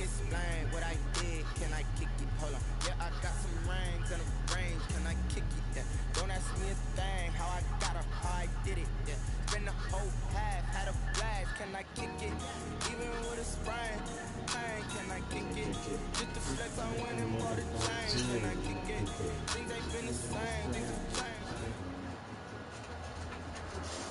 explain what I did, can I kick it? Hold on, yeah, I got some rings and a range, can I kick it? Yeah. Don't ask me a thing, how I got her, how I did it. Yeah. Spend the whole half, had a flash, can I kick it? Even with a sprain, pain, can I kick it? Just the flex, I went and bought a chain, can I kick it? Things ain't been the same, things have changed.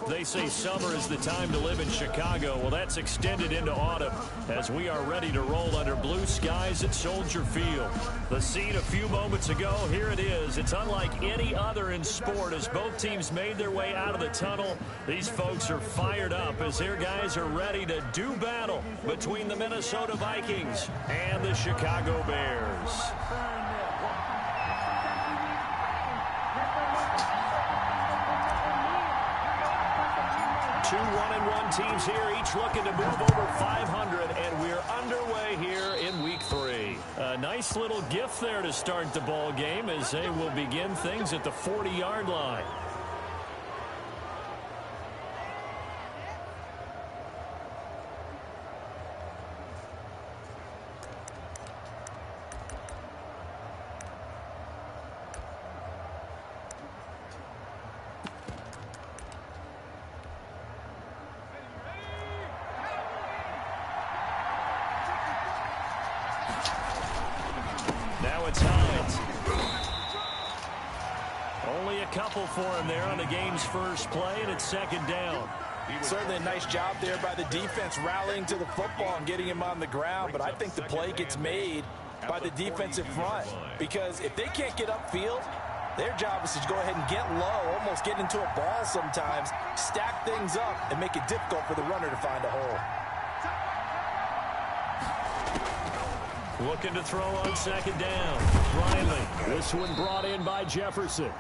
They say summer is the time to live in Chicago. Well, that's extended into autumn as we are ready to roll under blue skies at Soldier Field. The scene a few moments ago, here it is. It's unlike any other in sport as both teams made their way out of the tunnel. These folks are fired up as their guys are ready to do battle between the Minnesota Vikings and the Chicago Bears. 2 1-1 teams here, each looking to move over 500, and we're underway here in week 3. A nice little gift there to start the ball game as they will begin things at the 40-yard line. Now it's Hines. Only a couple for him there on the game's first play, and it's second down. Certainly a nice job there by the defense rallying to the football and getting him on the ground, but I think the play gets made by the defensive front because if they can't get upfield, their job is to go ahead and get low, almost get into a ball sometimes, stack things up, and make it difficult for the runner to find a hole. Looking to throw on second down. Riley. This one brought in by Jefferson.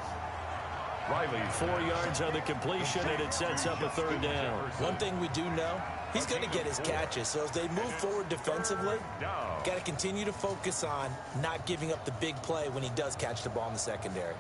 Riley, 4 yards on the completion, and it sets up a third down. One thing we do know, he's going to get his catches. So as they move forward defensively, got to continue to focus on not giving up the big play when he does catch the ball in the secondary.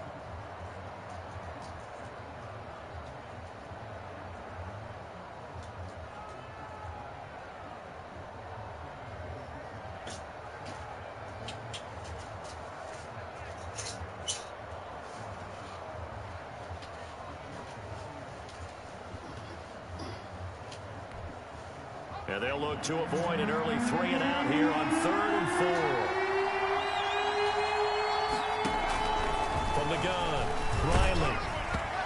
And they'll look to avoid an early 3-and-out here on 3rd and 4. From the gun, Riley.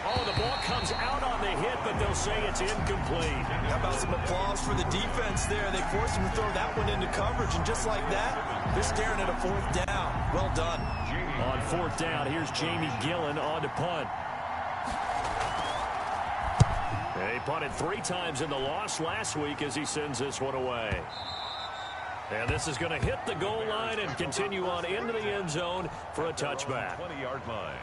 Oh, the ball comes out on the hit, but they'll say it's incomplete. How about some applause for the defense there? They forced him to throw that one into coverage, and just like that, they're staring at a 4th down. Well done. On 4th down, here's Jamie Gillen on to punt. He punted 3 times in the loss last week as he sends this one away. And this is going to hit the goal line and continue on into the end zone for a touchback. 20-yard line.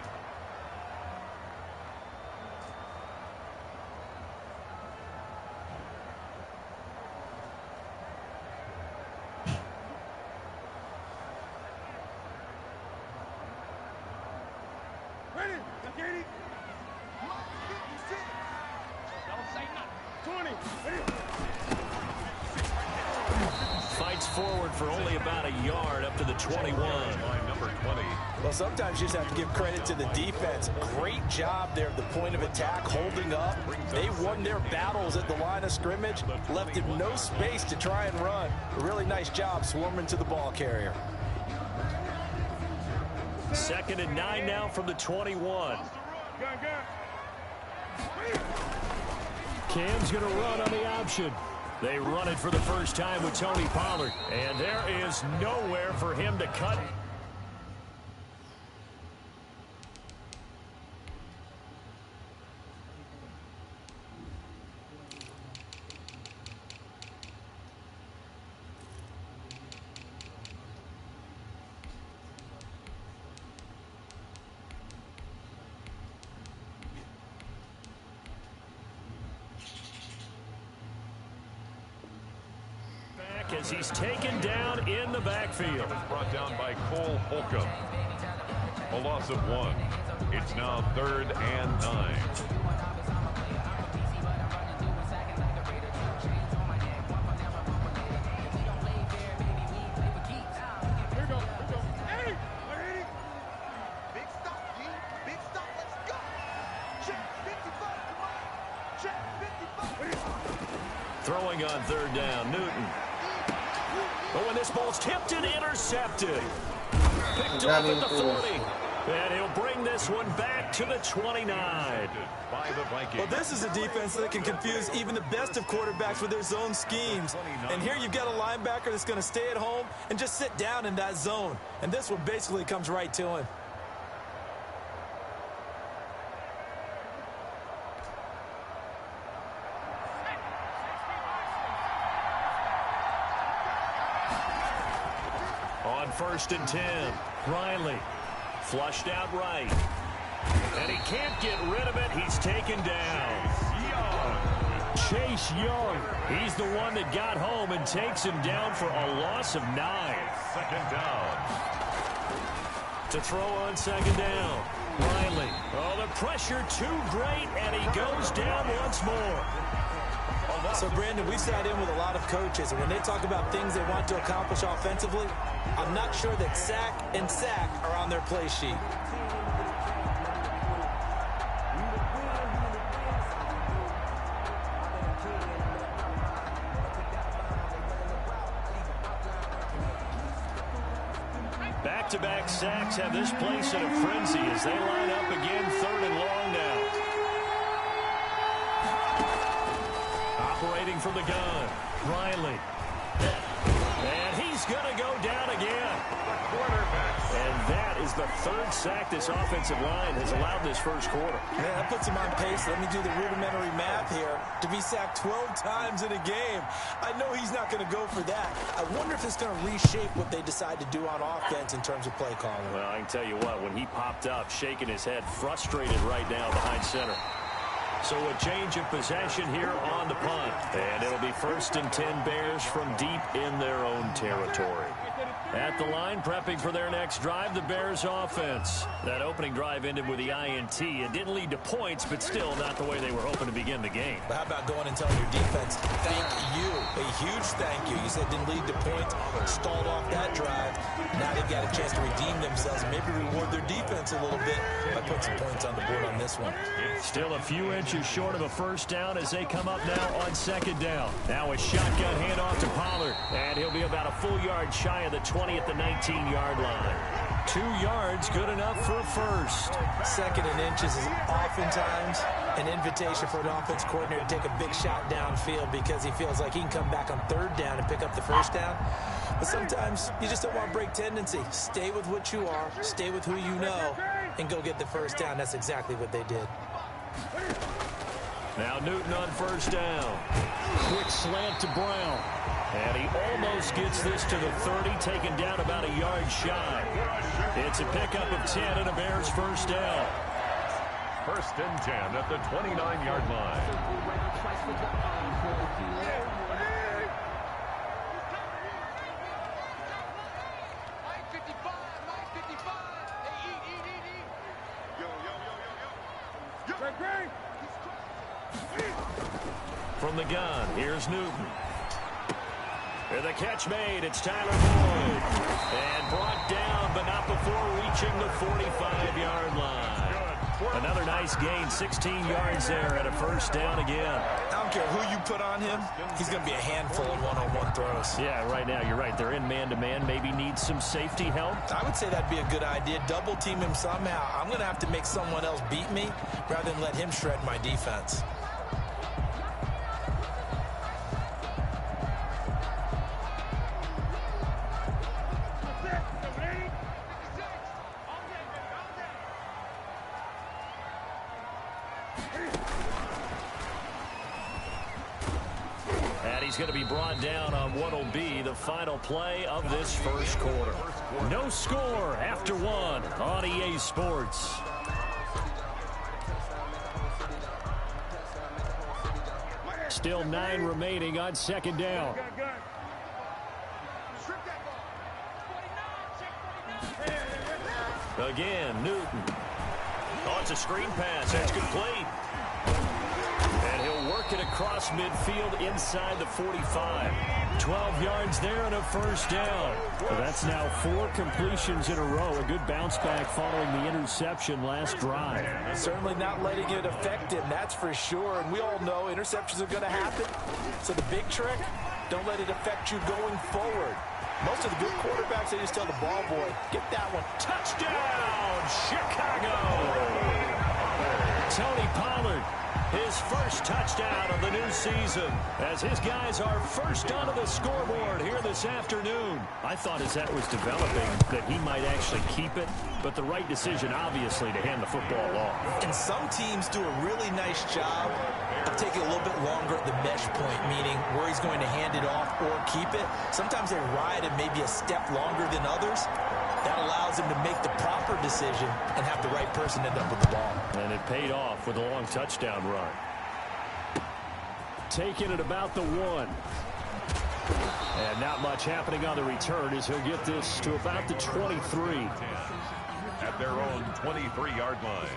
Fights forward for only about a yard up to the 21. Line number 20. Well, sometimes you just have to give credit to the defense. Great job there at the point of attack, holding up. They won their battles at the line of scrimmage, left him no space to try and run. A really nice job swarming to the ball carrier. 2nd and 9 now from the 21. Cam's going to run on the option. They run it for the first time with Tony Pollard. And there is nowhere for him to cut. As he's taken down in the backfield. Brought down by Cole Holcomb. A loss of 1. It's now 3rd and 9. Throwing on third down, Newton. But when this ball's tipped and intercepted. Picked off at the 40. And he'll bring this one back to the 29. Well, this is a defense that can confuse even the best of quarterbacks with their zone schemes. And here you've got a linebacker that's going to stay at home and just sit down in that zone. And this one basically comes right to him. On 1st and 10, Riley. Flushed out right. And he can't get rid of it. He's taken down. Chase Young. He's the one that got home and takes him down for a loss of 9. Second down. To throw on second down. Riley. Oh, the pressure too great, and he goes down once more. So, Brandon, we've sat in with a lot of coaches, and when they talk about things they want to accomplish offensively, I'm not sure that sack and sack are on their play sheet. Back-to-back sacks have this place in a frenzy as they line up again, 3rd and long now. Operating from the gun, Riley. And he's going to go down again. And that is the 3rd sack this offensive line has allowed this first quarter. Yeah, that puts him on pace. Let me do the rudimentary math here. To be sacked 12 times in a game, I know he's not going to go for that. I wonder if it's going to reshape what they decide to do on offense in terms of play calling. Well, I can tell you what, when he popped up, shaking his head, frustrated right now behind center. So a change of possession here on the punt. And it'll be 1st and 10 Bears from deep in their own territory. At the line, prepping for their next drive, the Bears offense. That opening drive ended with the INT. It didn't lead to points, but still not the way they were hoping to begin the game. But how about going and telling your defense, thank you, a huge thank you. You said it didn't lead to points, stalled off that drive. Now they've got a chance to redeem themselves, maybe reward their defense a little bit by putting some points on the board on this one. Still a few inches short of a first down as they come up now on second down. Now a shotgun handoff to Pollard, and he'll be about a full yard shy of the 20 at the 19-yard line. 2 yards, good enough for a first. 2nd and inches is oftentimes an invitation for an offense coordinator to take a big shot downfield because he feels like he can come back on 3rd down and pick up the first down. But sometimes you just don't want to break tendency. Stay with what you are, stay with who you know, and go get the first down. That's exactly what they did. Now Newton on first down. Quick slant to Brown. And he almost gets this to the 30, taken down about a yard shy. It's a pickup of 10 and a Bears first down. 1st and 10 at the 29-yard line. From the gun, here's Newton. And the catch made, it's Tyler Boyd. And brought down, but not before reaching the 45-yard line. Another nice gain, 16 yards there, and a first down again. I don't care who you put on him, he's going to be a handful of one-on-one throws. Yeah, right now, you're right. They're in man-to-man, maybe need some safety help. I would say that'd be a good idea. Double team him somehow. I'm going to have to make someone else beat me rather than let him shred my defense. He's going to be brought down on what will be the final play of this first quarter. No score after 1 on EA Sports. Still 9 remaining on second down. Again, Newton. Oh, it's a screen pass. That's complete. And he'll work it across midfield inside the 45. 12 yards there and a first down. Well, that's now 4 completions in a row. A good bounce back following the interception last drive. Certainly not letting it affect him, that's for sure. And we all know interceptions are going to happen. So the big trick, don't let it affect you going forward. Most of the good quarterbacks, they just tell the ball boy, get that one. Touchdown, Chicago! Tony Pollard, his first touchdown of the new season, as his guys are first onto the scoreboard here this afternoon. I thought as that was developing that he might actually keep it, but the right decision, obviously, to hand the football off. And some teams do a really nice job of taking a little bit longer at the mesh point, meaning where he's going to hand it off or keep it. Sometimes they ride it maybe a step longer than others. That allows him to make the proper decision and have the right person end up with the ball. And it paid off with a long touchdown run. Taking it about the 1. And not much happening on the return as he'll get this to about the 23. At their own 23-yard line.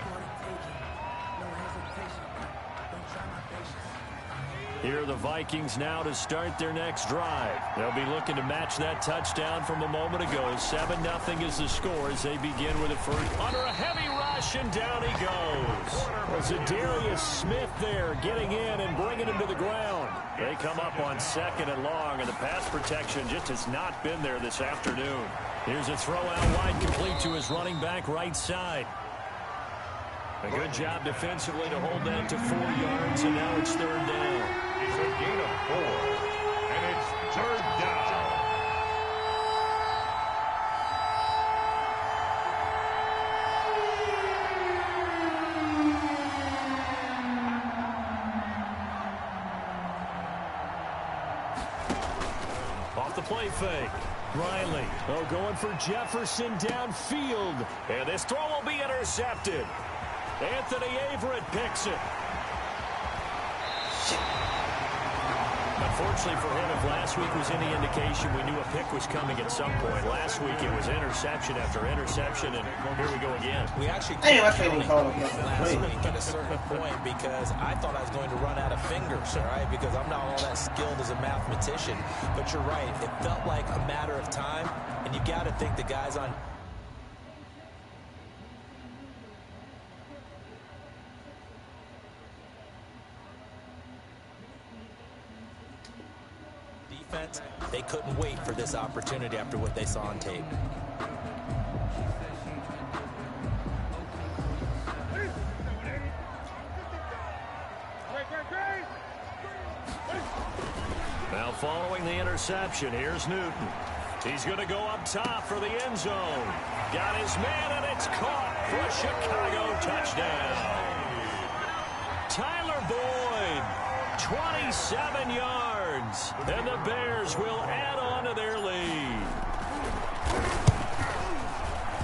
Here are the Vikings now to start their next drive. They'll be looking to match that touchdown from a moment ago. 7-0 is the score as they begin with a first. Under a heavy rush, and down he goes. Was Zadarius Smith there getting in and bringing him to the ground. They come up on 2nd and long, and the pass protection just has not been there this afternoon. Here's a throw out wide, complete to his running back right side. A good job defensively to hold that to 4 yards, and now it's 3rd down. It's a gain of 4, and it's 3rd down. Off the play fake. Riley, going for Jefferson downfield. And this throw will be intercepted. Anthony Averett picks it. Unfortunately for him, if last week was any indication, we knew a pick was coming at some point. Last week it was interception after interception, and here we go again. We actually last week at a certain point because I thought I was going to run out of fingers, all right, because I'm not all that skilled as a mathematician. But you're right, it felt like a matter of time, and you got to think the guys on defense, they couldn't wait for this opportunity after what they saw on tape. Now following the interception, here's Newton. He's going to go up top for the end zone. Got his man, and it's caught for a Chicago touchdown. Tyler Boyd, 27 yards, and the Bears will add on to their lead.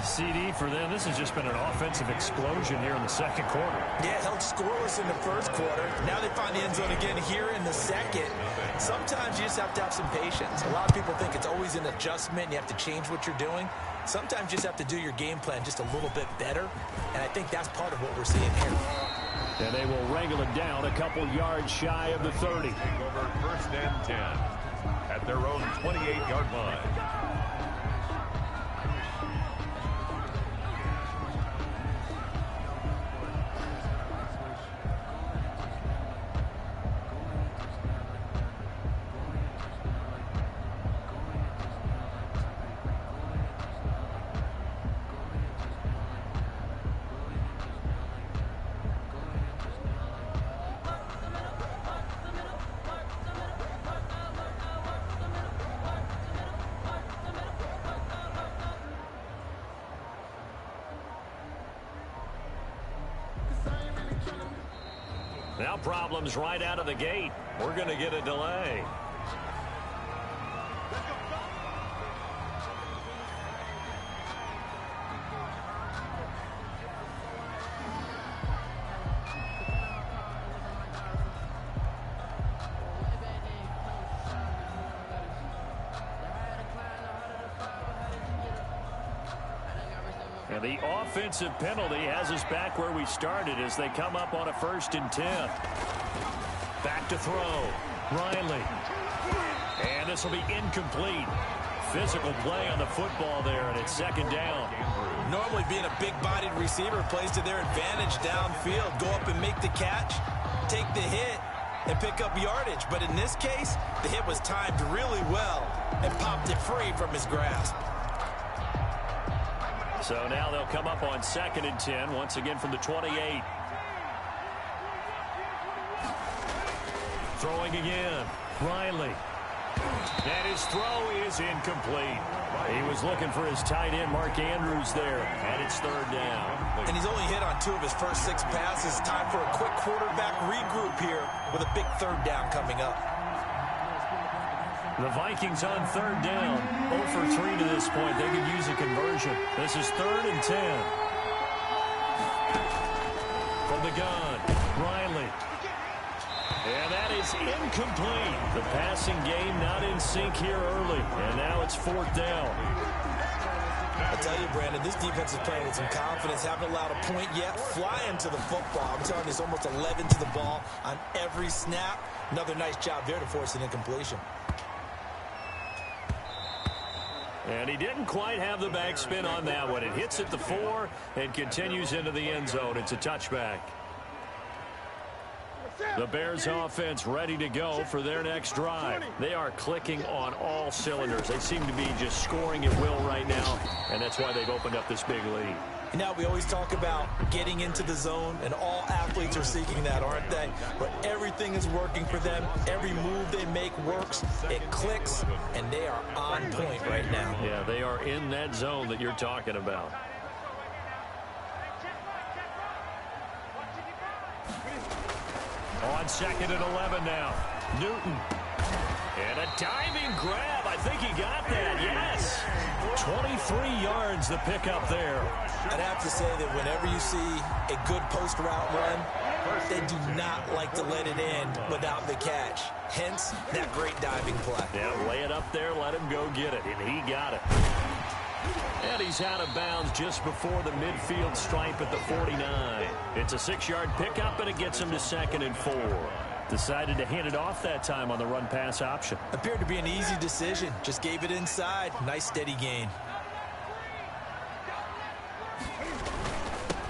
CD for them. This has just been an offensive explosion here in the second quarter. Yeah, held scoreless in the first quarter. Now they find the end zone again here in the second. Sometimes you just have to have some patience. A lot of people think it's always an adjustment. You have to change what you're doing. Sometimes you just have to do your game plan just a little bit better, and I think that's part of what we're seeing here. And they will wrangle it down a couple yards shy of the 30. Over 1st and 10 at their own 28-yard line. Now problems right out of the gate. We're going to get a delay. And the offensive penalty has us back where we started as they come up on a 1st and 10. Back to throw. Riley. And this will be incomplete. Physical play on the football there, and it's second down. Normally being a big-bodied receiver plays to their advantage downfield. Go up and make the catch, take the hit, and pick up yardage. But in this case, the hit was timed really well and popped it free from his grasp. So now they'll come up on 2nd and 10, once again from the 28. Throwing again, Riley. And his throw is incomplete. He was looking for his tight end, Mark Andrews, there, and it's third down. And he's only hit on 2 of his first 6 passes. Time for a quick quarterback regroup here with a big third down coming up. The Vikings on third down, 0 for 3 to this point. They could use a conversion. This is 3rd and 10. From the gun, Riley. And that is incomplete. The passing game not in sync here early. And now it's 4th down. I tell you, Brandon, this defense is playing with some confidence. Haven't allowed a point yet. Flying to the football. I'm telling you, it's almost 11 to the ball on every snap. Another nice job there to force an incompletion. And he didn't quite have the backspin on that one. It hits at the 4 and continues into the end zone. It's a touchback. The Bears offense ready to go for their next drive. They are clicking on all cylinders. They seem to be just scoring at will right now, and that's why they've opened up this big lead. Now, we always talk about getting into the zone, and all athletes are seeking that, aren't they? Where everything is working for them. Every move they make works. It clicks, and they are on point right now. Yeah, they are in that zone that you're talking about. On 2nd and 11 now. Newton. And a diving grab. I think he got that. Yes. 23 yards the pickup there. I'd have to say that whenever you see a good post route run, they do not like to let it in without the catch. Hence, that great diving play. Yeah, lay it up there, let him go get it. And he got it. And he's out of bounds just before the midfield stripe at the 49. It's a 6-yard pickup, and it gets him to 2nd and 4. Decided to hand it off that time on the run-pass option. Appeared to be an easy decision. Just gave it inside. Nice steady gain.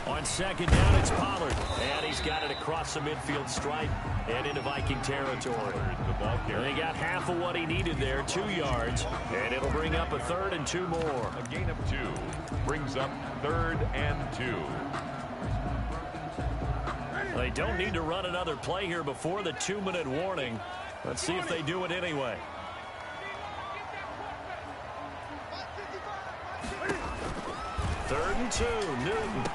On 2nd down, it's Pollard. And he's got it across the midfield stripe and into Viking territory. And he got half of what he needed there, 2 yards. And it'll bring up a 3rd and 2 more. A gain of 2 brings up 3rd and 2. They don't need to run another play here before the 2-minute warning. Let's see if they do it anyway. Third and 2, Newton.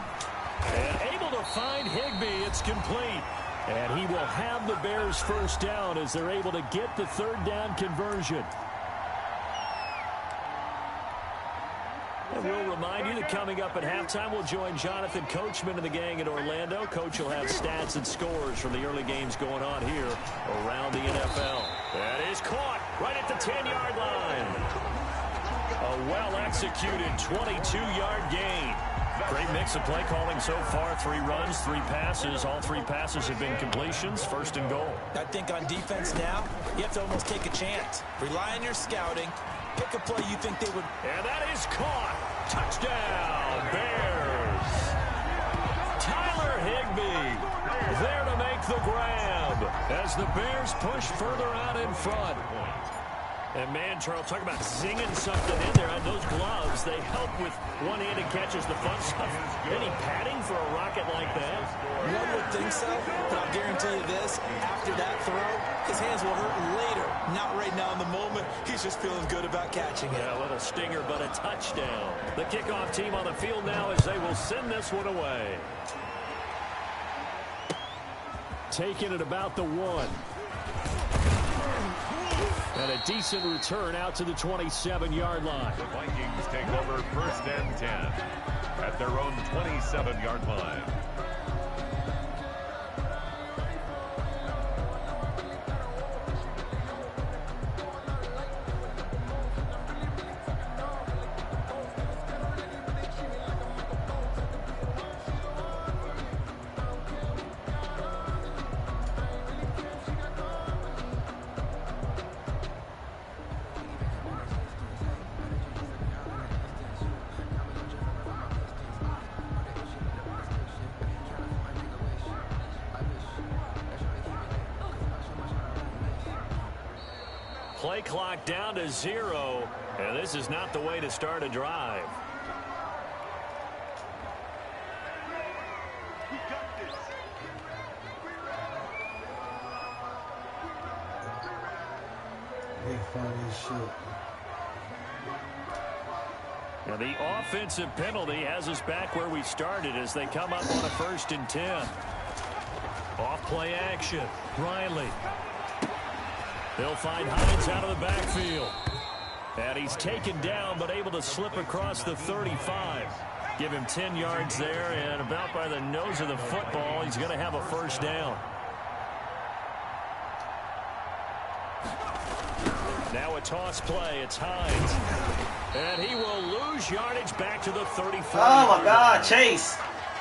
And able to find Higbee. It's complete. And he will have the Bears first down as they're able to get the 3rd down conversion. And we'll remind you that coming up at halftime, we'll join Jonathan Coachman and the gang in Orlando. Coach will have stats and scores from the early games going on here around the NFL. That is caught right at the 10-yard line. A well-executed 22-yard gain. Great mix of play calling so far. 3 runs, 3 passes. All 3 passes have been completions. 1st and goal. I think on defense now, you have to almost take a chance. Rely on your scouting. Pick a play you think they would. And that is caught. Touchdown, Bears. Tyler Higbee there to make the grab as the Bears push further out in front. And man, Charles, talk about zinging something in there. On those gloves, they help with one-handed catches, the fun stuff. Any padding for a rocket like that? One would think so, but I'll guarantee you this. After that throw, his hands will hurt later. Not right now in the moment. He's just feeling good about catching it. Yeah, a little stinger, but a touchdown. The kickoff team on the field now as they will send this one away. Taking it about the 1. And a decent return out to the 27-yard line. The Vikings take over 1st and 10 at their own 27-yard line. play clock down to 0, and this is not the way to start a drive. Now the offensive penalty has us back where we started as they come up on a 1st and 10. Off play action. Riley. They'll find Hines out of the backfield. And he's taken down but able to slip across the 35. Give him 10 yards there, and about by the nose of the football, he's going to have a 1st down. Now a toss play. It's Hines. And he will lose yardage back to the 35. Oh, my God, Chase.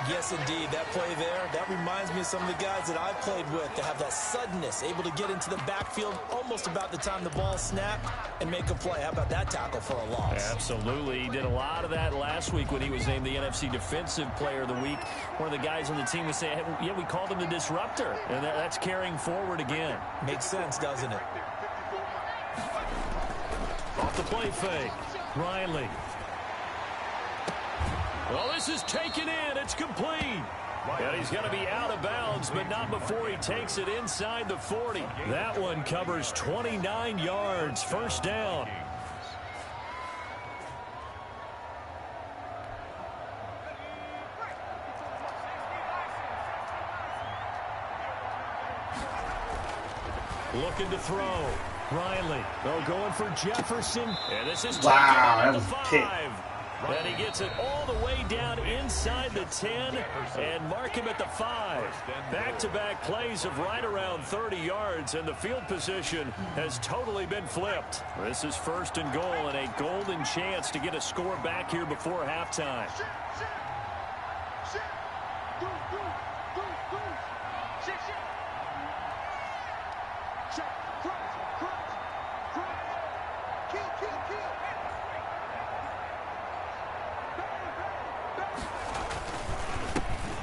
Yes, indeed. That play there, that reminds me of some of the guys that I've played with that have that suddenness, able to get into the backfield almost about the time the ball snapped and make a play. How about that tackle for a loss? Absolutely. He did a lot of that last week when he was named the NFC Defensive Player of the Week. One of the guys on the team was saying, hey, yeah, we called him the disruptor. And that's carrying forward again. Makes sense, doesn't it? Off the play fake. Riley. Well, this is taken in. It's complete. And he's going to be out of bounds, but not before he takes it inside the 40. That one covers 29 yards. 1st down. Looking to throw. Riley. Oh, going for Jefferson. And this is wow, that was 5. And he gets it all the way down inside the 10 and mark him at the 5. Back-to-back plays of right around 30 yards, and the field position has totally been flipped. This is 1st and goal and a golden chance to get a score back here before halftime.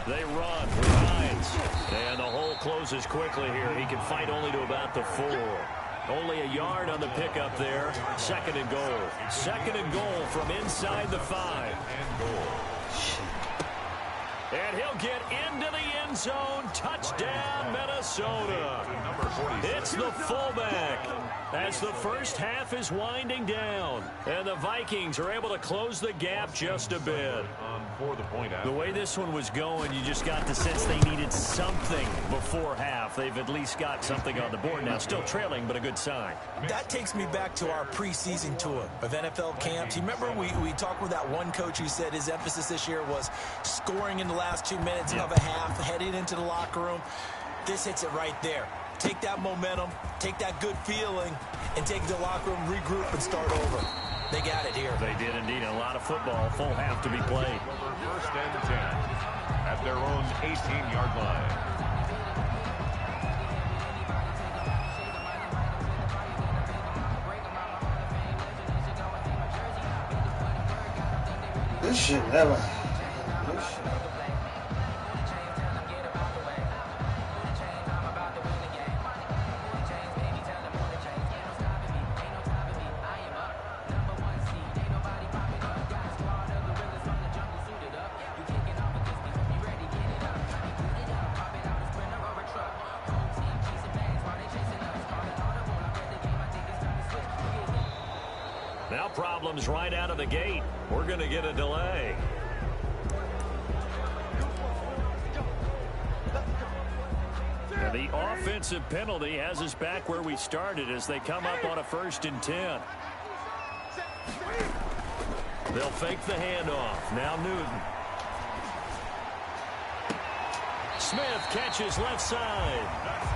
They run with Hines. And the hole closes quickly here. He can fight only to about the 4. Only a yard on the pickup there. 2nd and goal. 2nd and goal from inside the 5. And he'll get into the end zone. Touchdown, Minnesota. It's the fullback as the first half is winding down. And the Vikings are able to close the gap just a bit. The way this one was going, you just got the sense they needed something before half. They've at least got something on the board now. Still trailing, but a good sign. That takes me back to our preseason tour of NFL camps. You remember we talked with that one coach who said his emphasis this year was scoring in the last 2 minutes of a half, heading into the locker room. This hits it right there. Take that momentum, take that good feeling, and take it to the locker room, regroup, and start over. They got it here. They did indeed. A lot of football, full half to be played. 1st and 10 at their own 18-yard line. This shit never. Now problems right out of the gate. We're going to get a delay. And the offensive penalty has us back where we started as they come up on a 1st and 10. They'll fake the handoff. Now Newton. Smith catches left side.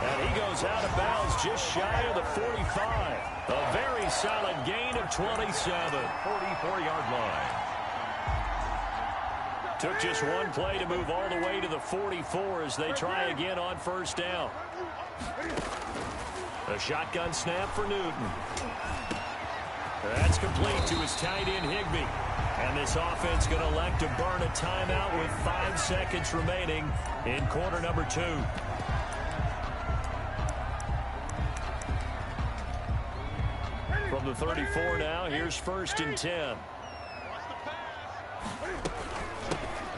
And he goes out of bounds just shy of the 45. A very solid gain of 27. 44-yard line. Took just one play to move all the way to the 44 as they try again on 1st down. A shotgun snap for Newton. That's complete to his tight end, Higbee. And this offense going to elect to burn a timeout with 5 seconds remaining in quarter number 2. 34 now. Here's 1st and 10.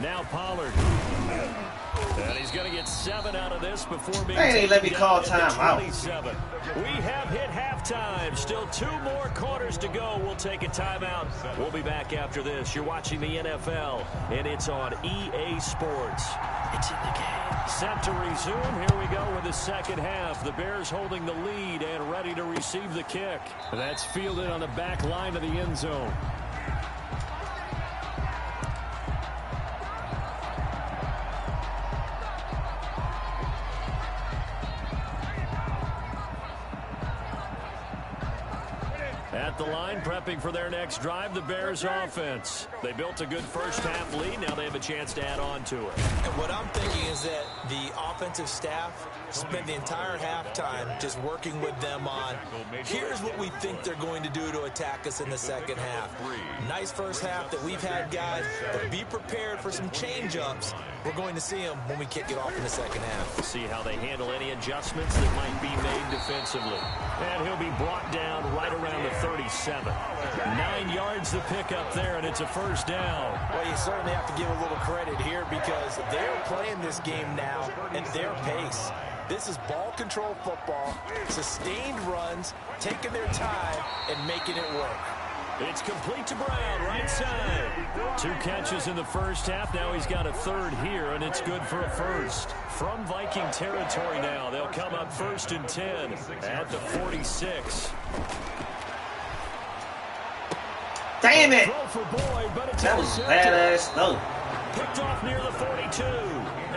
Now Pollard. And he's going to get 7 out of this before being Hey, let me call taken time out. 27. We have hit halftime. Still 2 more quarters to go. We'll take a timeout. We'll be back after this. You're watching the NFL, and it's on EA Sports. It's in the game. Set to resume. Here we go with the second half. The Bears holding the lead and ready to receive the kick. That's fielded on the back line of the end zone. At the line, prepping for their next drive, the Bears offense. They built a good first half lead. Now they have a chance to add on to it. And what I'm thinking is that the offensive staff spent the entire halftime just working with them on, here's what we think they're going to do to attack us in the second half. Nice first half that we've had, guys, but be prepared for some change-ups. We're going to see them when we kick it off in the second half. We'll see how they handle any adjustments that might be made defensively. And he'll be brought down right around the 37. 9 yards to pick up there, and it's a first down. Well, you certainly have to give a little credit here because they're playing this game now at their pace. This is ball control football, sustained runs, taking their time, and making it work. It's complete to Brown, right side. 2 catches in the first half. Now he's got a 3rd here, and it's good for a first. From Viking territory now, they'll come up 1st and 10 at the 46. Damn it! Throw for Boyd, but it's That was badass throw. picked off near the 42.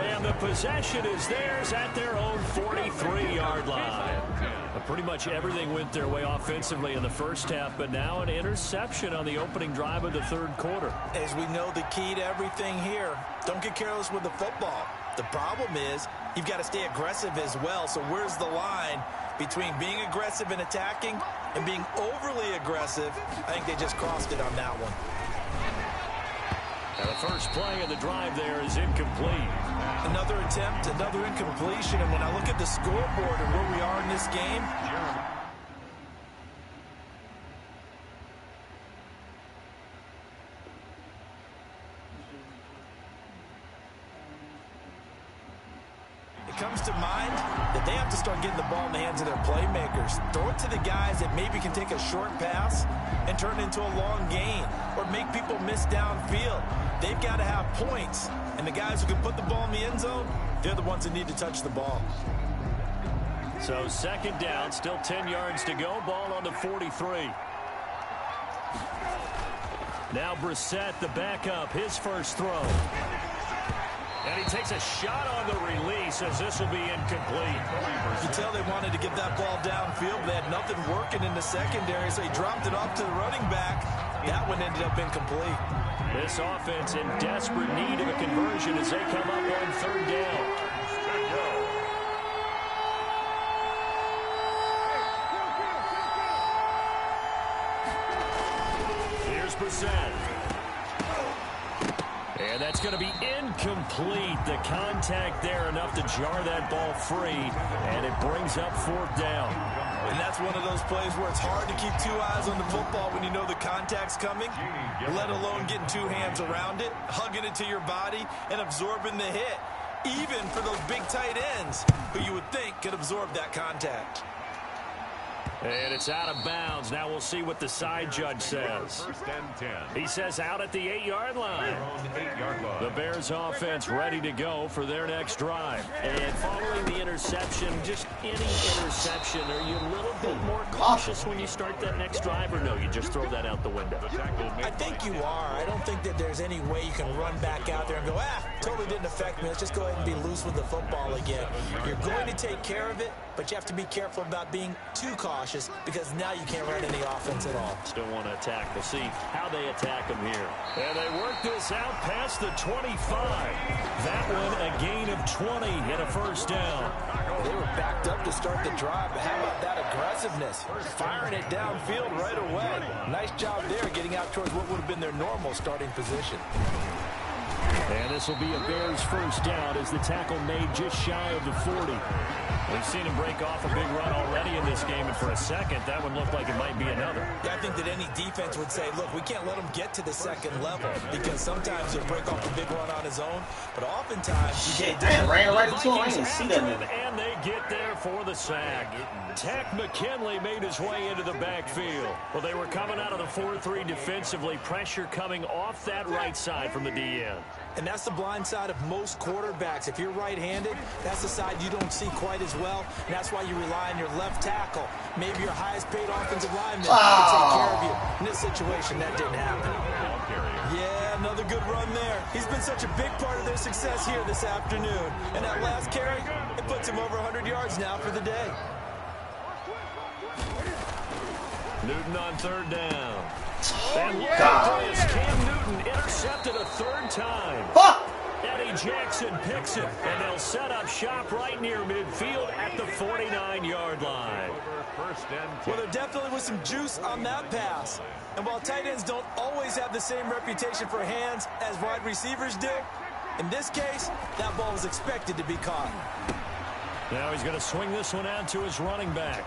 And the possession is theirs at their own 43-yard line. Pretty much everything went their way offensively in the first half, but now an interception on the opening drive of the 3rd quarter. As we know, the key to everything here, don't get careless with the football. The problem is you've got to stay aggressive as well. So where's the line between being aggressive and attacking and being overly aggressive? I think they just crossed it on that one. And the first play of the drive there is incomplete. Another attempt, another incompletion. And when I look at the scoreboard and where we are in this game, it comes to mind that they have to start getting the ball in the hands of their playmakers. Throw it to the guys that maybe can take a short pass and turn it into a long gain or make people miss downfield. They've got to have points. And the guys who can put the ball in the end zone, they're the ones that need to touch the ball. So 2nd down, still 10 yards to go. Ball on the 43. Now Brissett, the backup, his first throw. And he takes a shot on the release as this will be incomplete. You can tell they wanted to get that ball downfield, but they had nothing working in the secondary, so he dropped it off to the running back. That one ended up incomplete. This offense in desperate need of a conversion as they come up on 3rd down. Here's Brissett. And that's going to be incomplete. The contact there enough to jar that ball free, and it brings up 4th down. And that's one of those plays where it's hard to keep 2 eyes on the football when you know the contact's coming, let alone getting 2 hands around it, hugging it to your body, and absorbing the hit, even for those big tight ends who you would think could absorb that contact. And it's out of bounds. Now we'll see what the side judge says. 1st and 10. He says out at the 8-yard line. The Bears offense ready to go for their next drive. And following the interception, just any interception, are you a little bit more cautious when you start that next drive, or no, you just throw that out the window? I think you are. I don't think that there's any way you can run back out there and go, totally didn't affect me. Let's just go ahead and be loose with the football again. You're going to take care of it, but you have to be careful about being too cautious because now you can't run any offense at all. Still want to attack. We'll see how they attack them here. And they work this out past the 25. That one a gain of 20 and a first down. They were backed up to start the drive, but how about that aggressiveness? Firing it downfield right away. Nice job there getting out towards what would have been their normal starting position. And this will be a Bears first down as the tackle made just shy of the 40. We've seen him break off a big run already in this game, and for a second, that one looked like it might be another. Yeah, I think that any defense would say, look, we can't let him get to the second level, because sometimes he'll break off a big run on his own, but oftentimes... Shit, damn, ran right into him. I didn't see that nigga. And they get there for the sack. Tech McKinley made his way into the backfield. Well, they were coming out of the 4-3 defensively. Pressure coming off that right side from the DN. And that's the blind side of most quarterbacks. If you're right-handed, that's the side you don't see quite as well. And that's why you rely on your left tackle. Maybe your highest-paid offensive lineman to take care of you. In this situation, that didn't happen. Yeah, another good run there. He's been such a big part of their success here this afternoon. And that last carry, it puts him over 100 yards now for the day. Newton on third down. And look at this. Cam Newton intercepted a third time. Eddie Jackson picks it, and they'll set up shop right near midfield at the 49-yard line. Well, there definitely was some juice on that pass. And while tight ends don't always have the same reputation for hands as wide receivers do, in this case, that ball was expected to be caught. Now he's going to swing this one out to his running back.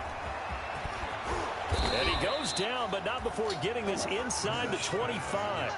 And he goes down, but not before getting this inside the 25.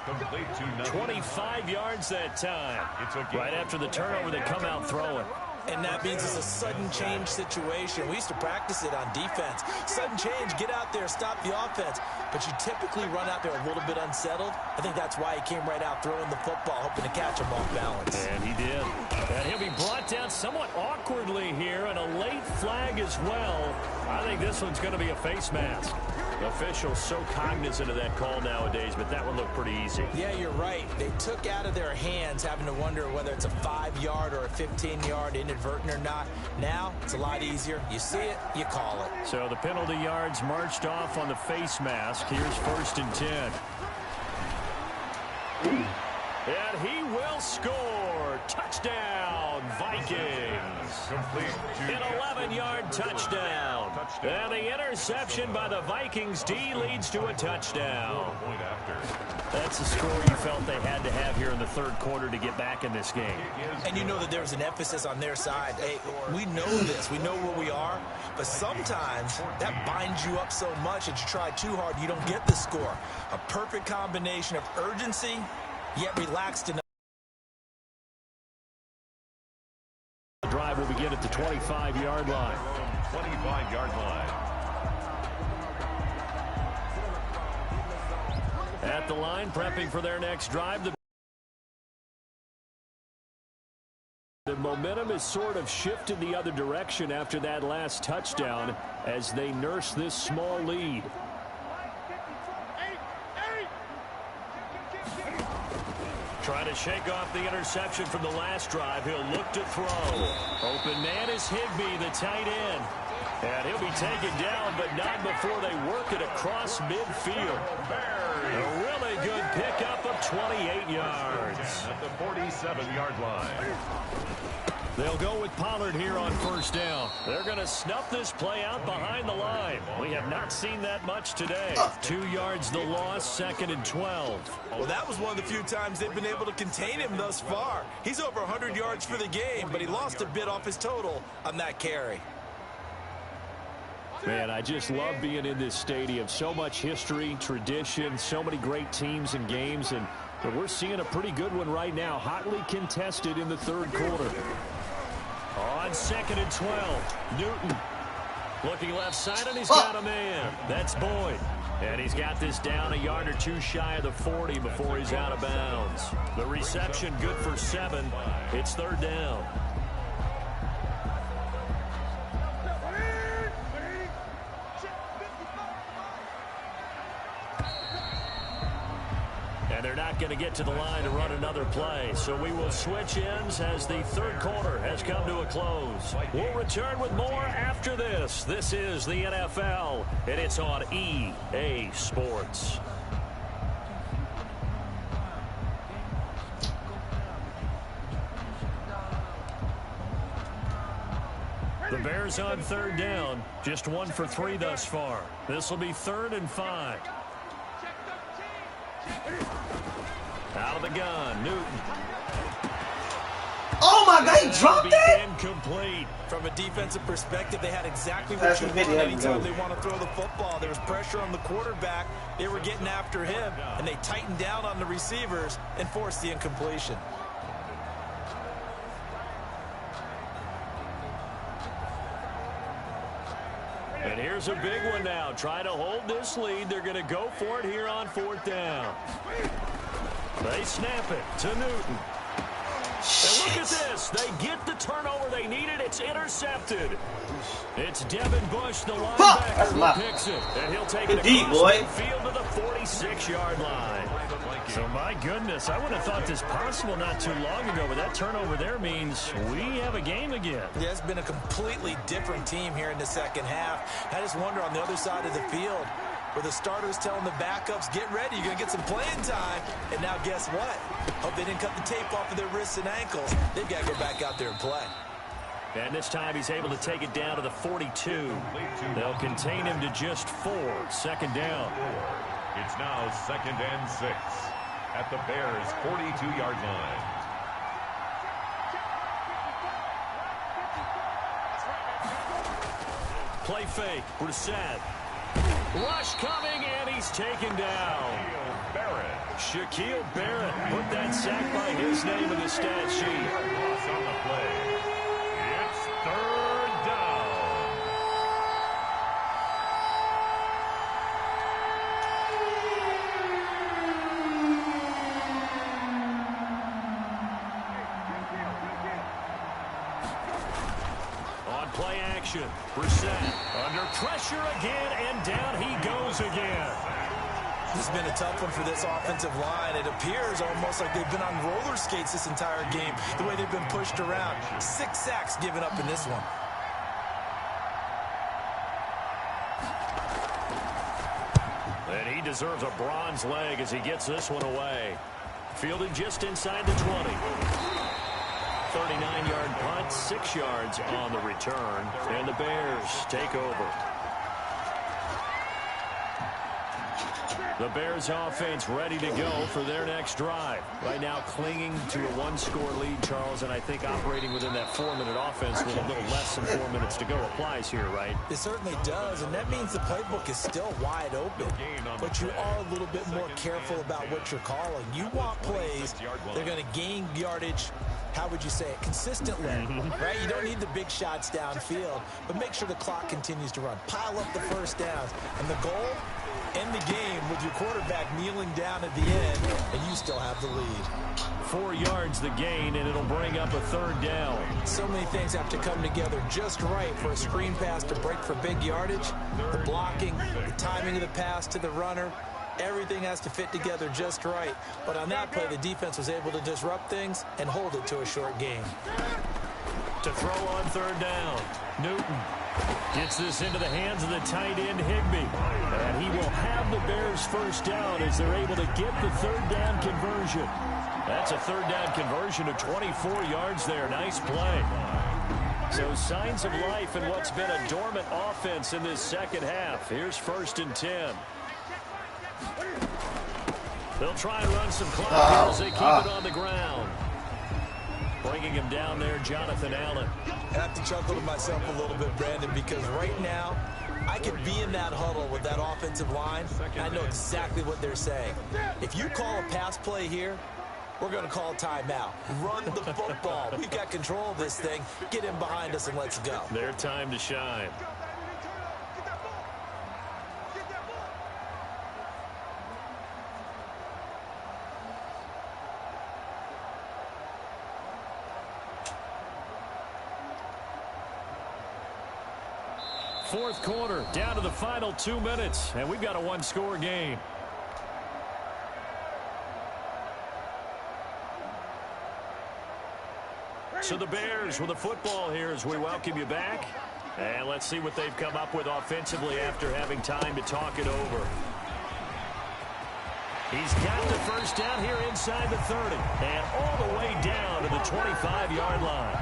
25 yards that time. Right after the turnover, they come out throwing. And that means it's a sudden change situation. We used to practice it on defense. Sudden change, get out there, stop the offense. But you typically run out there a little bit unsettled. I think that's why he came right out throwing the football, hoping to catch him off balance. And he did. And he'll be brought down somewhat awkwardly here, and a late flag as well. I think this one's going to be a face mask. Officials so cognizant of that call nowadays, but that one looked pretty easy. Yeah, you're right. They took out of their hands having to wonder whether it's a 5-yard or a 15-yard, inadvertent or not. Now, it's a lot easier. You see it, you call it. So the penalty yards marched off on the face mask. Here's 1st and 10. And he will score. Touchdown, Vikings. An 11-yard touchdown. And the interception by the Vikings D leads to a touchdown. That's the score you felt they had to have here in the third quarter to get back in this game. And you know that there was an emphasis on their side. Hey, we know this. We know where we are. But sometimes that binds you up so much that you try too hard, you don't get the score. A perfect combination of urgency, yet relaxed enough. The drive will begin at the 25-yard line. 25-yard line. At the line, prepping for their next drive. The momentum has sort of shifted the other direction after that last touchdown as they nurse this small lead. Trying to shake off the interception from the last drive. He'll look to throw. Open man is Higbee, the tight end. And he'll be taken down, but not before they work it across midfield. A really good pickup of 28 yards. At the 47-yard line. They'll go with Pollard here on 1st down. They're going to snuff this play out behind the line. We have not seen that much today. 2 yards the loss, 2nd and 12. Well, that was one of the few times they've been able to contain him thus far. He's over 100 yards for the game, but he lost a bit off his total on that carry. Man, I just love being in this stadium. So much history, tradition, so many great teams and games, and we're seeing a pretty good one right now. Hotly contested in the third quarter. On 2nd and 12, Newton looking left side, and he's got a man. That's Boyd. And he's got this down a yard or two shy of the 40 before he's out of bounds. The reception good for 7. It's 3rd down. And they're not going to get to the line to run another play. So we will switch ends as the third quarter has come to a close. We'll return with more after this. This is the NFL, and it's on EA Sports. The Bears on 3rd down. Just 1 for 3 thus far. This will be 3rd and 5. Out of the gun, Newton. Oh my God, he dropped that? Incomplete. From a defensive perspective, they had exactly what you want anytime they want to throw the football. There was pressure on the quarterback. They were getting after him, and they tightened down on the receivers and forced the incompletion. And here's a big one now. Trying to hold this lead. They're going to go for it here on 4th down. They snap it to Newton. And look at this. They get the turnover they needed. It's intercepted. It's Devin Bush, the linebacker, who picks it. And he'll take it across the field to the 46-yard line. So, my goodness, I would have thought this possible not too long ago, but that turnover there means we have a game again. Yeah, it's been a completely different team here in the second half. I just wonder on the other side of the field, where the starters telling the backups, get ready, you're going to get some playing time. And now guess what? Hope they didn't cut the tape off of their wrists and ankles. They've got to go back out there and play. And this time he's able to take it down to the 42. They'll contain him to just 4. 2nd down. It's now 2nd and 6 at the Bears' 42-yard line. Play fake. Brissett. Rush coming, and he's taken down. Shaquille Barrett put that sack by his name in the stat sheet. Loss on the play. It's 3rd down. On play action, Brissett under pressure again, and down he goes again. This has been a tough one for this offensive line. It appears almost like they've been on roller skates this entire game, the way they've been pushed around. 6 sacks given up in this one. And he deserves a bronze leg as he gets this one away. Fielded just inside the 20. 39-yard punt, 6 yards on the return, and the Bears take over. The Bears offense ready to go for their next drive. Right now clinging to a 1-score lead, Charles, and I think operating within that 4-minute offense with a little less than 4 minutes to go applies here, right? It certainly does, and that means the playbook is still wide open. But you are a little bit more careful about what you're calling. You want plays, they're going to gain yardage, how would you say it, consistently, right? You don't need the big shots downfield, but make sure the clock continues to run. Pile up the first downs, and the goal, end the game with your quarterback kneeling down at the end, and you still have the lead. 4 yards the gain, and it'll bring up a 3rd down. So many things have to come together just right for a screen pass to break for big yardage. The blocking, the timing of the pass to the runner, everything has to fit together just right. But on that play, the defense was able to disrupt things and hold it to a short game. To throw on 3rd down, Newton gets this into the hands of the tight end, Higbee. And he will have the Bears' 1st down as they're able to get the 3rd down conversion. That's a 3rd down conversion of 24 yards there. Nice play. So signs of life in what's been a dormant offense in this second half. Here's 1st and 10. They'll try and run some clock as they keep it on the ground. Bringing him down there, Jonathan Allen. I have to chuckle to myself a little bit, Brandon, because right now I could be in that huddle with that offensive line, and I know exactly what they're saying. If you call a pass play here, we're going to call timeout. Run the football. We've got control of this thing. Get in behind us and let's go. Their time to shine. Fourth quarter, down to the final 2 minutes, and we've got a 1-score game. So the Bears with the football here as we welcome you back. And let's see what they've come up with offensively after having time to talk it over. He's got the first down here inside the 30 and all the way down to the 25-yard line.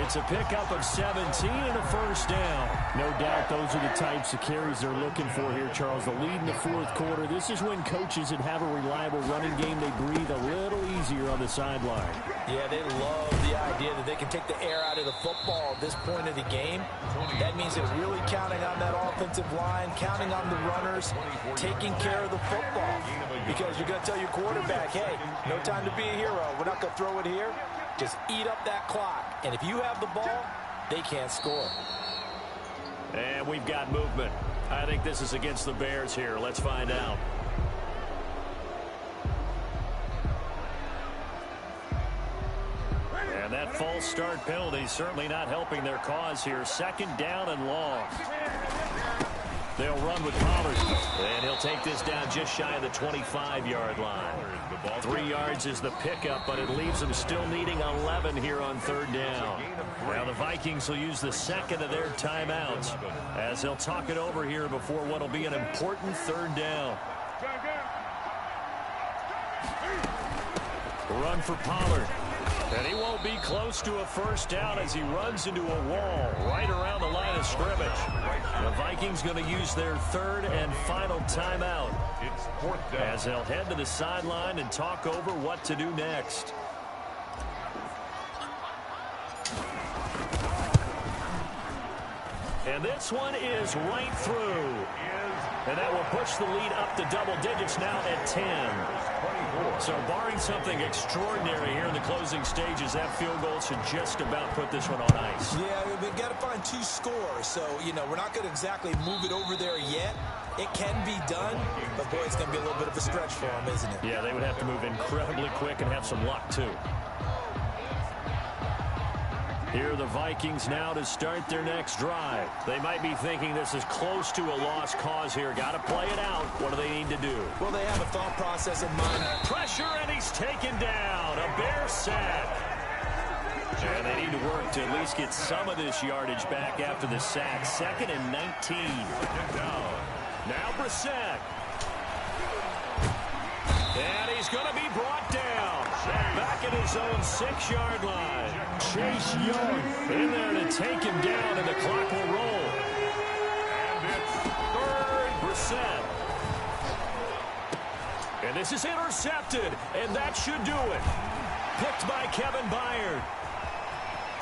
It's a pickup of 17 and a first down. No doubt those are the types of carries they're looking for here, Charles. The lead in the fourth quarter. This is when coaches that have a reliable running game, they breathe a little easier on the sideline. Yeah, they love the idea that they can take the air out of the football at this point of the game. That means they're really counting on that offensive line, counting on the runners, taking care of the football. Because you're going to tell your quarterback, hey, no time to be a hero. We're not going to throw it here. Just eat up that clock. And if you have the ball, they can't score. And we've got movement. I think this is against the Bears here. Let's find out. And that false start penalty certainly not helping their cause here. Second down and long. They'll run with Pollard. And he'll take this down just shy of the 25-yard line. 3 yards is the pickup, but it leaves them still needing 11 here on third down. Now the Vikings will use the second of their timeouts as they'll talk it over here before what will be an important third down. Run for Pollard. And he won't be close to a first down as he runs into a wall right around the line of scrimmage. The Vikings going to use their third and final timeout as they'll head to the sideline and talk over what to do next. And this one is right through. And that will push the lead up to double digits now at 10. So barring something extraordinary here in the closing stages, that field goal should just about put this one on ice. Yeah, we've got to find 2 scores. So, we're not going to exactly move it over there yet. It can be done, but, boy, it's going to be a little bit of a stretch for them, isn't it? Yeah, they would have to move incredibly quick and have some luck, too. Here are the Vikings now to start their next drive. They might be thinking this is close to a lost cause here. Got to play it out. What do they need to do? Well, they have a thought process in mind. Pressure, and he's taken down. A Bear sack. And they need to work to at least get some of this yardage back after the sack. 2nd and 19. Now Brissett. And he's going to be brought down. Back at his own 6-yard line. Chase Young in there to take him down, and the clock will roll. And it's third. Brissett. And this is intercepted, and that should do it. Picked by Kevin Byard.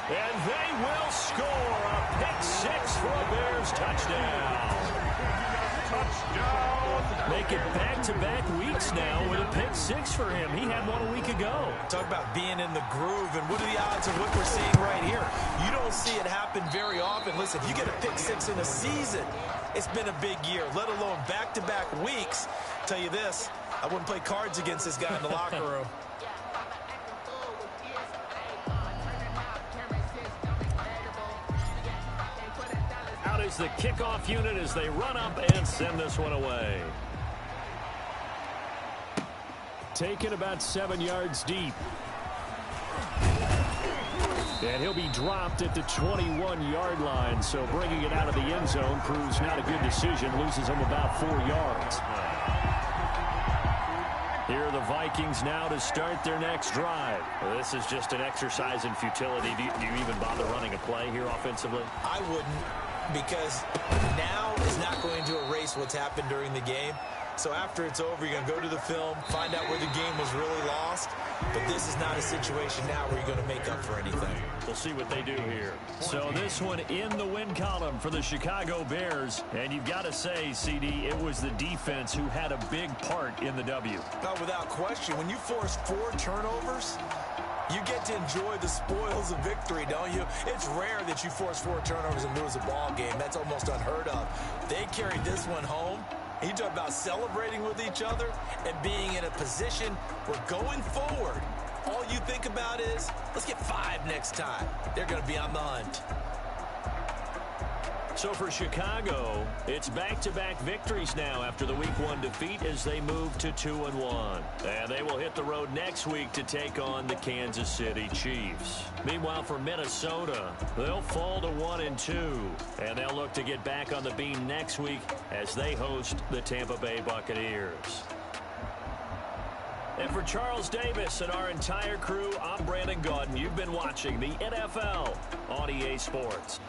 And they will score a pick 6 for a Bears touchdown. Touchdown. Make it back-to-back weeks now with a pick 6 for him. He had one a week ago. Talk about being in the groove, and what are the odds of what we're seeing right here? You don't see it happen very often. Listen, you get a pick 6 in a season, it's been a big year, let alone back-to-back weeks. Tell you this, I wouldn't play cards against this guy in the locker room. Out is the kickoff unit as they run up and send this one away. Taken about 7 yards deep. And he'll be dropped at the 21-yard line, so bringing it out of the end zone proves not a good decision. Loses him about 4 yards. Here are the Vikings now to start their next drive. Well, this is just an exercise in futility. Do you even bother running a play here offensively? I wouldn't, because now is not going to erase what's happened during the game. So after it's over, you're going to go to the film, find out where the game was really lost. But this is not a situation now where you're going to make up for anything. We'll see what they do here. So this one in the win column for the Chicago Bears. And you've got to say, CD, it was the defense who had a big part in the W. Not without question. When you force 4 turnovers, you get to enjoy the spoils of victory, don't you? It's rare that you force 4 turnovers and lose a ball game. That's almost unheard of. They carried this one home. You talk about celebrating with each other and being in a position where going forward, all you think about is, let's get 5 next time. They're going to be on the hunt. So for Chicago, it's back-to-back victories now after the Week 1 defeat as they move to 2-1. And they will hit the road next week to take on the Kansas City Chiefs. Meanwhile, for Minnesota, they'll fall to 1-2. And they'll look to get back on the beam next week as they host the Tampa Bay Buccaneers. And for Charles Davis and our entire crew, I'm Brandon Gaudin. You've been watching the NFL on EA Sports.